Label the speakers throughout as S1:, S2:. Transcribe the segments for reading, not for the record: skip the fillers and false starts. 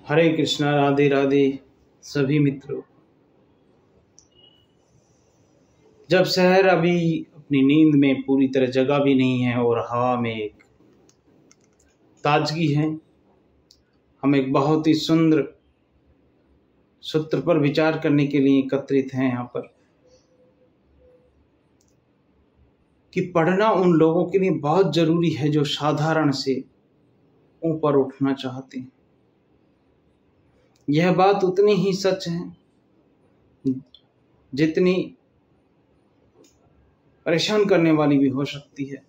S1: हरे कृष्णा, राधे राधे सभी मित्रों। जब शहर अभी अपनी नींद में पूरी तरह जगा भी नहीं है और हवा में एक ताजगी है, हम एक बहुत ही सुंदर सूत्र पर विचार करने के लिए एकत्रित हैं यहाँ पर कि पढ़ना उन लोगों के लिए बहुत जरूरी है जो साधारण से ऊपर उठना चाहते हैं। यह बात उतनी ही सच है जितनी परेशान करने वाली भी हो सकती है।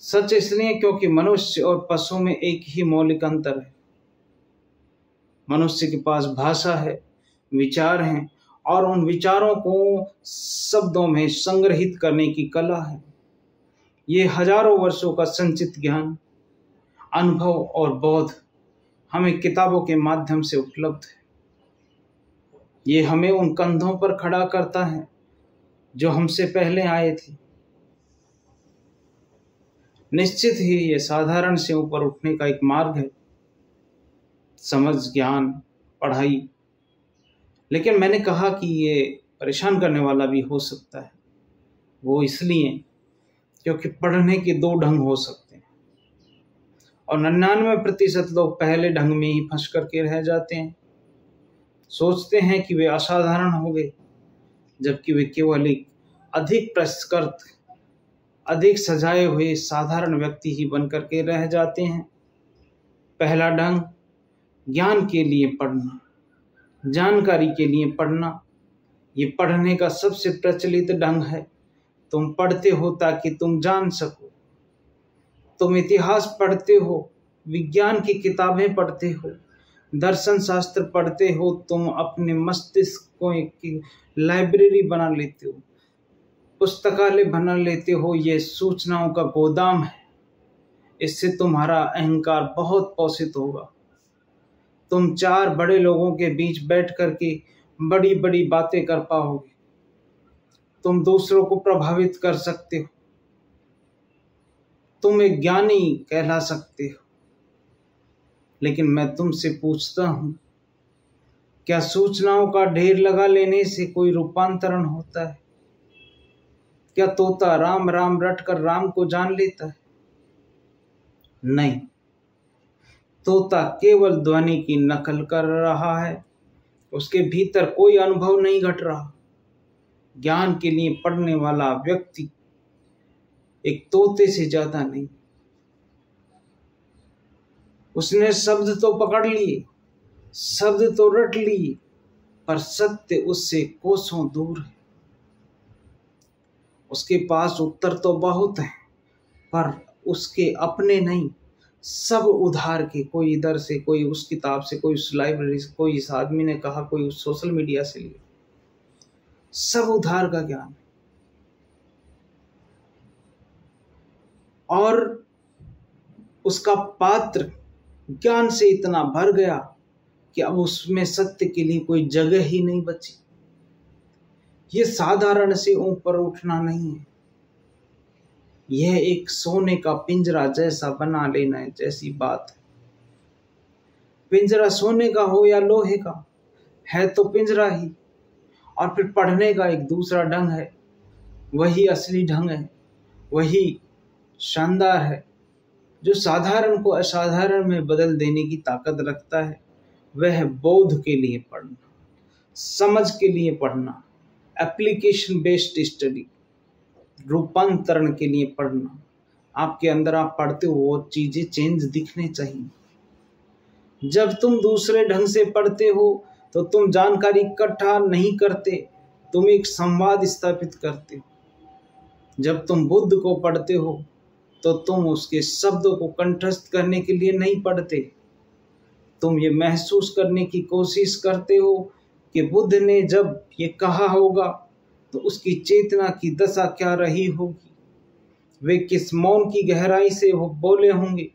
S1: सच इसलिए क्योंकि मनुष्य और पशु में एक ही मौलिक अंतर है। मनुष्य के पास भाषा है, विचार हैं और उन विचारों को शब्दों में संग्रहित करने की कला है। ये हजारों वर्षों का संचित ज्ञान, अनुभव और बोध हमें किताबों के माध्यम से उपलब्ध है। ये हमें उन कंधों पर खड़ा करता है जो हमसे पहले आए थे। निश्चित ही ये साधारण से ऊपर उठने का एक मार्ग है, समझ, ज्ञान, पढ़ाई। लेकिन मैंने कहा कि ये परेशान करने वाला भी हो सकता है। वो इसलिए क्योंकि पढ़ने के दो ढंग हो सकते हैं और 99% लोग पहले ढंग में ही फंस करके रह जाते हैं। सोचते हैं कि वे असाधारण हो गए, जबकि वे केवल एक अधिक परिष्कृत, अधिक सजाए हुए साधारण व्यक्ति ही बन करके रह जाते हैं। पहला ढंग ज्ञान के लिए पढ़ना, जानकारी के लिए पढ़ना। ये पढ़ने का सबसे प्रचलित ढंग है। तुम पढ़ते हो ताकि तुम जान सको। तुम इतिहास पढ़ते हो, विज्ञान की किताबें पढ़ते हो, दर्शन शास्त्र पढ़ते हो। तुम अपने मस्तिष्क को एक लाइब्रेरी बना लेते हो, पुस्तकालय बना लेते हो। ये सूचनाओं का गोदाम है। इससे तुम्हारा अहंकार बहुत पोषित होगा। तुम चार बड़े लोगों के बीच बैठ करके बड़ी बड़ी बातें कर पाओगे। तुम दूसरों को प्रभावित कर सकते हो। तुम एक ज्ञानी कहला सकते हो। लेकिन मैं तुमसे पूछता हूं, क्या सूचनाओं का ढेर लगा लेने से कोई रूपांतरण होता है? क्या तोता राम राम रट कर राम को जान लेता है? नहीं, तोता केवल ध्वनि की नकल कर रहा है। उसके भीतर कोई अनुभव नहीं घट रहा। ज्ञान के लिए पढ़ने वाला व्यक्ति एक तोते से ज्यादा नहीं। उसने शब्द तो पकड़ लिए, शब्द तो रट लिए, पर सत्य उससे कोसों दूर है। उसके पास उत्तर तो बहुत है, पर उसके अपने नहीं, सब उधार के। कोई इधर से, कोई उस किताब से, कोई उस लाइब्रेरी से, कोई इस आदमी ने कहा, कोई उस सोशल मीडिया से लिया। सब उधार का ज्ञान। और उसका पात्र ज्ञान से इतना भर गया कि अब उसमें सत्य के लिए कोई जगह ही नहीं बची। ये साधारण से ऊपर उठना नहीं है। यह एक सोने का पिंजरा जैसा बना लेना है जैसी बात है। पिंजरा सोने का हो या लोहे का, है तो पिंजरा ही। और फिर पढ़ने का एक दूसरा ढंग है, वही असली ढंग है, वही शानदार है, जो साधारण को असाधारण में बदल देने की ताकत रखता है। वह है बोध के लिए पढ़ना, समझ के लिए पढ़ना, एप्लीकेशन बेस्ड स्टडी, रूपांतरण के लिए पढ़ना। आपके अंदर आप पढ़ते हो वो चीजें चेंज दिखने चाहिए। जब तुम दूसरे ढंग से पढ़ते हो तो तुम जानकारी इकट्ठा नहीं करते, तुम एक संवाद स्थापित करते हो। जब तुम बुद्ध को पढ़ते हो तो तुम उसके शब्दों को कंठस्थ करने के लिए नहीं पढ़ते। तुम ये महसूस करने की कोशिश करते हो कि बुद्ध ने जब ये कहा होगा तो उसकी चेतना की दशा क्या रही होगी, वे किस मौन की गहराई से वो बोले होंगे।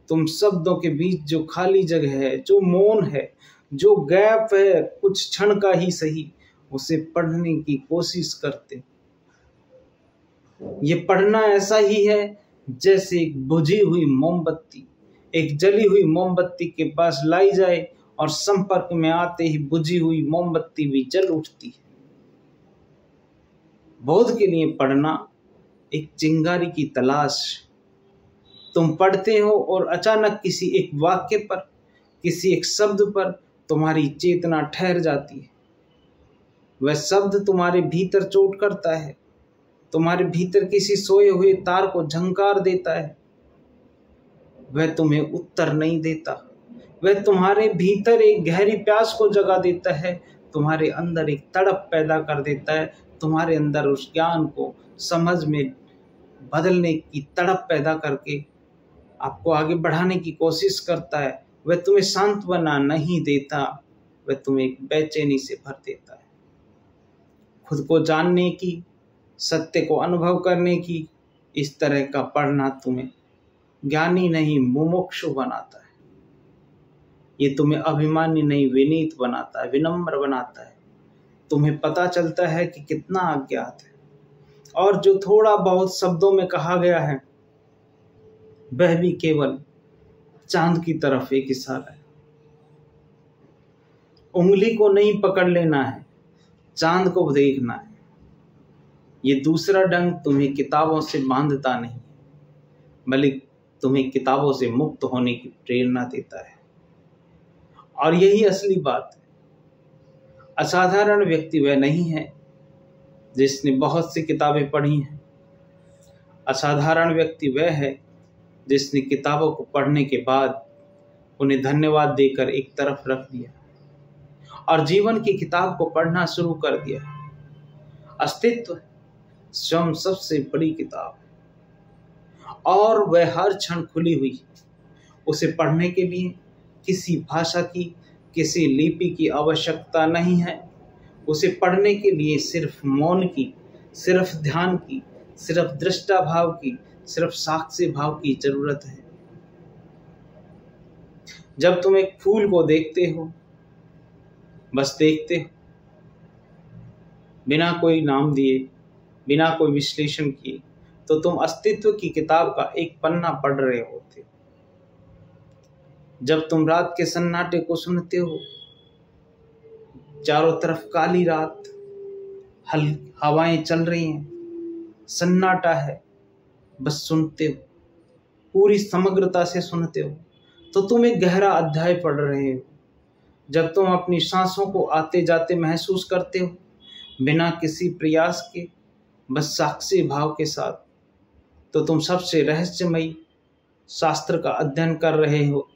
S1: तुम शब्दों के बीच जो खाली जगह है, जो मौन है, जो गैप है, कुछ क्षण का ही सही, उसे पढ़ने की कोशिश करते। ये पढ़ना ऐसा ही है जैसे एक बुझी हुई मोमबत्ती एक जली हुई मोमबत्ती के पास लाई जाए और संपर्क में आते ही बुझी हुई मोमबत्ती भी जल उठती है। बोध के लिए पढ़ना एक चिंगारी की तलाश। तुम पढ़ते हो और अचानक किसी एक वाक्य पर, किसी एक शब्द पर तुम्हारी चेतना ठहर जाती है। वह शब्द तुम्हारे भीतर चोट करता है, तुम्हारे भीतर किसी सोए हुए तार को झंकार देता है। वह तुम्हें उत्तर नहीं देता, वह तुम्हारे भीतर एक गहरी प्यास को जगा देता है, तुम्हारे अंदर एक तड़प पैदा कर देता है, तुम्हारे अंदर उस ज्ञान को समझ में बदलने की तड़प पैदा करके आपको आगे बढ़ाने की कोशिश करता है। वह तुम्हें सांत्वना नहीं देता, वह तुम्हें एक बेचैनी से भर देता है। खुद को जानने की, सत्य को अनुभव करने की इस तरह का पढ़ना तुम्हें ज्ञानी नहीं मुमुक्षु बनाता है। ये तुम्हें अभिमानी नहीं विनीत बनाता है, विनम्र बनाता है। तुम्हें पता चलता है कि कितना अज्ञात है और जो थोड़ा बहुत शब्दों में कहा गया है वह भी केवल चांद की तरफ एक इशारा है। उंगली को नहीं पकड़ लेना है, चांद को देखना है। ये दूसरा ढंग तुम्हें किताबों से बांधता नहीं, बल्कि तुम्हें किताबों से मुक्त होने की प्रेरणा देता है। और यही असली बात है। असाधारण व्यक्ति वह नहीं है जिसने बहुत सी किताबें पढ़ी हैं। असाधारण व्यक्ति वह है जिसने किताबों को पढ़ने के बाद उन्हें धन्यवाद देकर एक तरफ रख दिया और जीवन की किताब को पढ़ना शुरू कर दिया। अस्तित्व स्वयं सबसे बड़ी किताब है और वह हर क्षण खुली हुई। उसे पढ़ने के लिए किसी भाषा की, किसी लिपि की आवश्यकता नहीं है। उसे पढ़ने के लिए सिर्फ मौन की, सिर्फ ध्यान की, सिर्फ दृष्टा भाव की, सिर्फ साक्षी भाव की जरूरत है। जब तुम एक फूल को देखते हो, बस देखते हो, बिना कोई नाम दिए, बिना कोई विश्लेषण किए, तो तुम अस्तित्व की किताब का एक पन्ना पढ़ रहे होते हो। जब तुम रात के सन्नाटे को सुनते हो, चारों तरफ काली रात, हवाएं चल रही हैं, सन्नाटा है, बस सुनते हो, पूरी समग्रता से सुनते हो, तो तुम एक गहरा अध्याय पढ़ रहे हो। जब तुम अपनी सांसों को आते जाते महसूस करते हो, बिना किसी प्रयास के, बस साक्षी भाव के साथ, तो तुम सबसे रहस्यमयी शास्त्र का अध्ययन कर रहे हो।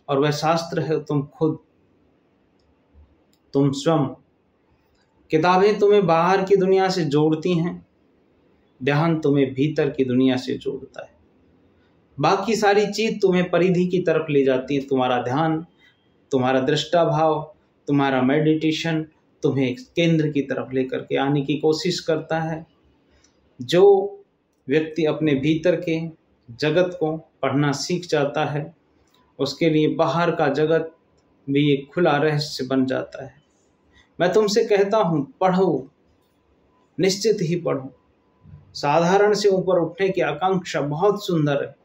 S1: और वह शास्त्र है तुम खुद, तुम स्वयं। किताबें तुम्हें बाहर की दुनिया से जोड़ती हैं, ध्यान तुम्हें भीतर की दुनिया से जोड़ता है। बाकी सारी चीज तुम्हें परिधि की तरफ ले जाती है। तुम्हारा ध्यान, तुम्हारा दृष्टा भाव, तुम्हारा मेडिटेशन तुम्हें केंद्र की तरफ लेकर के आने की कोशिश करता है। जो व्यक्ति अपने भीतर के जगत को पढ़ना सीख जाता है, उसके लिए बाहर का जगत भी एक खुला रहस्य बन जाता है। मैं तुमसे कहता हूं, पढ़ो, निश्चित ही पढ़ो। साधारण से ऊपर उठने की आकांक्षा बहुत सुंदर है,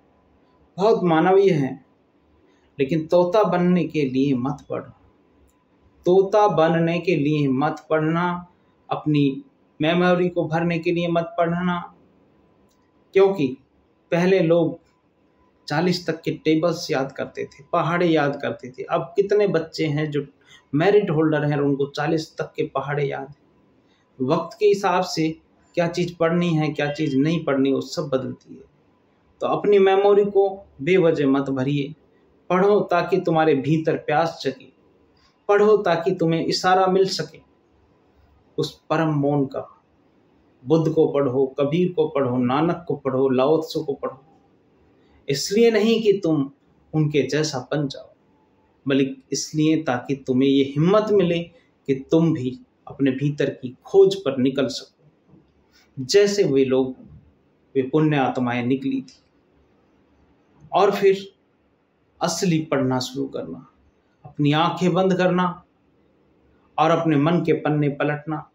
S1: बहुत मानवीय है, लेकिन तोता बनने के लिए मत पढ़ो। तोता बनने के लिए मत पढ़ना, अपनी मेमोरी को भरने के लिए मत पढ़ना, क्योंकि पहले लोग 40 तक के टेबल्स याद करते थे, पहाड़े याद करते थे। अब कितने बच्चे हैं जो मेरिट होल्डर हैं और उनको 40 तक के पहाड़े याद हैं। वक्त के हिसाब से क्या चीज़ पढ़नी है, क्या चीज़ नहीं पढ़नी, वो सब बदलती है। तो अपनी मेमोरी को बेवजह मत भरिए। पढ़ो ताकि तुम्हारे भीतर प्यास जगे, पढ़ो ताकि तुम्हें इशारा मिल सके उस परम मौन का। बुद्ध को पढ़ो, कबीर को पढ़ो, नानक को पढ़ो, लाओ त्से को पढ़ो, इसलिए नहीं कि तुम उनके जैसा बन जाओ, बल्कि इसलिए ताकि तुम्हें ये हिम्मत मिले कि तुम भी अपने भीतर की खोज पर निकल सको, जैसे वे लोग, वे पुण्य आत्माएं निकली थी। और फिर असली पढ़ना शुरू करना, अपनी आंखें बंद करना और अपने मन के पन्ने पलटना,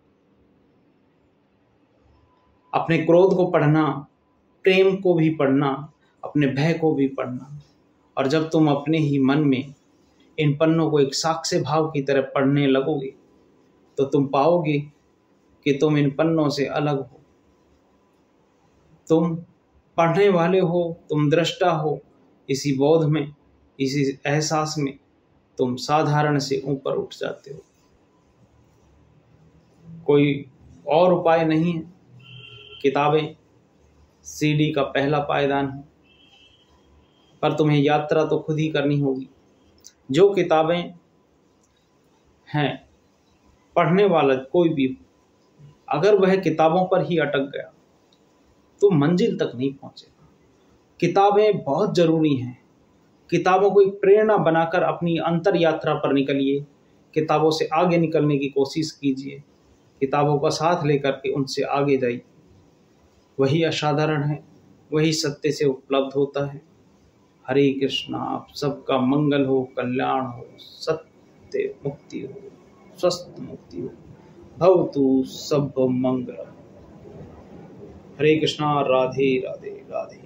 S1: अपने क्रोध को पढ़ना, प्रेम को भी पढ़ना, अपने भय को भी पढ़ना, और जब तुम अपने ही मन में इन पन्नों को एक साक्ष्य भाव की तरह पढ़ने लगोगे तो तुम पाओगे कि तुम इन पन्नों से अलग हो। तुम पढ़ने वाले हो, तुम दृष्टा हो। इसी बोध में, इसी एहसास में तुम साधारण से ऊपर उठ जाते हो। कोई और उपाय नहीं है। किताबें सीढ़ी का पहला पायदान है, पर तुम्हें यात्रा तो खुद ही करनी होगी। जो किताबें हैं, पढ़ने वाला कोई भी, अगर वह किताबों पर ही अटक गया तो मंजिल तक नहीं पहुंचेगा। किताबें बहुत जरूरी हैं। किताबों को एक प्रेरणा बनाकर अपनी अंतर यात्रा पर निकलिए। किताबों से आगे निकलने की कोशिश कीजिए। किताबों का साथ लेकर के उनसे आगे जाइए। वही असाधारण है, वही सत्य से उपलब्ध होता है। हरे कृष्णा। आप सबका मंगल हो, कल्याण हो, सत्य मुक्ति हो, स्वस्थ मुक्ति हो। भवतु सब मंगल। हरे कृष्णा। राधे राधे राधे।